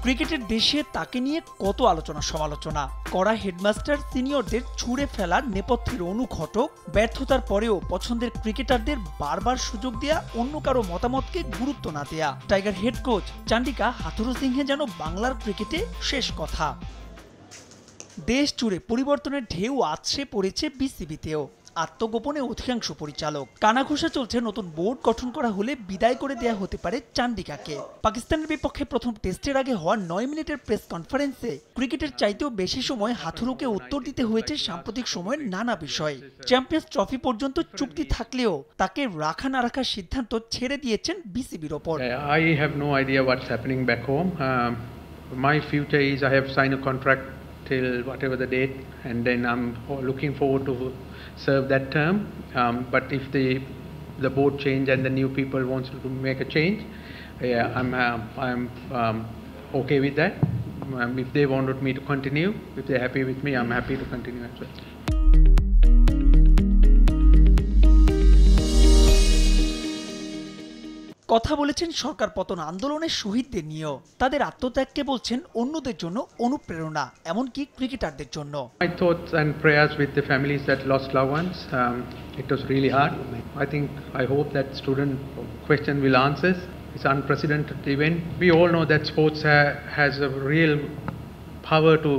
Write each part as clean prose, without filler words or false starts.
ক্রিকেটের দেশে তাকে নিয়ে কত আলোচনা সমালোচনা, কড়া হেডমাস্টার সিনিয়রদের ছুঁড়ে ফেলার নেপথ্যের অনুঘটক, ব্যর্থতার পরেও পছন্দের ক্রিকেটারদের বারবার সুযোগ দেয়া, অন্য কারো মতামতকে গুরুত্ব না দেয়া। Tiger head coach Chandika Hathurusingha যেন বাংলার ক্রিকেটে শেষ কথা। দেশ জুড়ে পরিবর্তনের ঢেউ আছড়ে পড়েছে বিসিবিতেও। আত্মগোপনে অধিকাংশ পরিচালক, কানাঘুষা চলছে নতুন বোর্ড গঠন করা হলে বিদায় করে দেয়া হতে পারে চান্ডিকাকে। পাকিস্তানের বিপক্ষে প্রথম টেস্টের আগে হওয়া 9 মিনিটের প্রেস কনফারেন্সে ক্রিকেটের চাইতেও বেশি সময় হাথুরুকে উত্তর দিতে হয়েছে সাম্প্রতিক সময়ের নানা বিষয়। চ্যাম্পিয়ন্স ট্রফি পর্যন্ত চুক্তি থাকলেও তাকে রাখা না রাখার সিদ্ধান্ত ছেড়ে দিয়েছেন বিসিবির ওপর। I have no idea what's happening back home. My future is I have signed a contract till whatever the date, and then I'm looking forward to serve that term. But if the board change and the new people wants to make a change, yeah, I'm okay with that. If they wanted me to continue, if they're happy with me, I'm happy to continue as well. কথা বলেছেন সরকার পতন আন্দোলনের শহীদদের নিয়েও। তাদের আত্মত্যাগকে বলছেন অন্যদের জন্য অনুপ্রেরণা, এমনকি ক্রিকেটারদের জন্য। My thoughts and prayers with the families that lost loved ones. It was really hard. I hope that student question will answer. It's an unprecedented event. We all know that sports has a real power to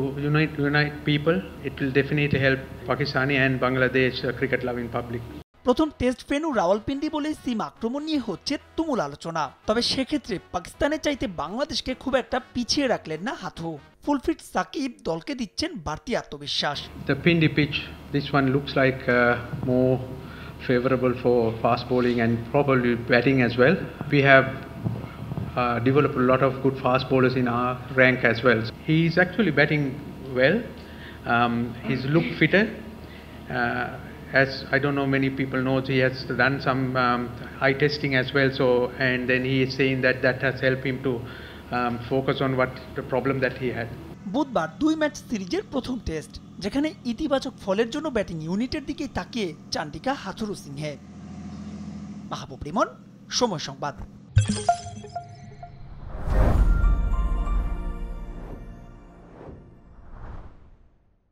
unite people. It will definitely help Pakistani and Bangladesh cricket loving public. প্রথম test venue Rawalpindi বলে সিম আক্রমণ নিয়ে হচ্ছে তুমুল আলোচনা। তবে সেক্ষেত্রে পাকিস্তানের চাইতে বাংলাদেশকে খুব একটা পিছিয়ে রাখলেন না হাথু। ফুলফিট সাকিব দলকে দিচ্ছেন বাড়তি আত্মবিশ্বাস। The Pindi pitch, this one looks like more favorable for fast bowling and probably batting as well. We have developed a lot of good fast bowlers in our rank as well. He's actually batting well. He's looked fitter. As I don't know, many people know he has done some eye testing as well. So, and then he is saying that has helped him to focus on what the problem that he had. বুধবার 2 match সিরিজের প্রথম test, যেখানে ইতিবাচক ফলের জন্য batting ইউনিটের দিকে তাকিয়ে চান্ডিকা হাথুরুসিংহে। মাহবুব রিমন, সময় সংবাদ।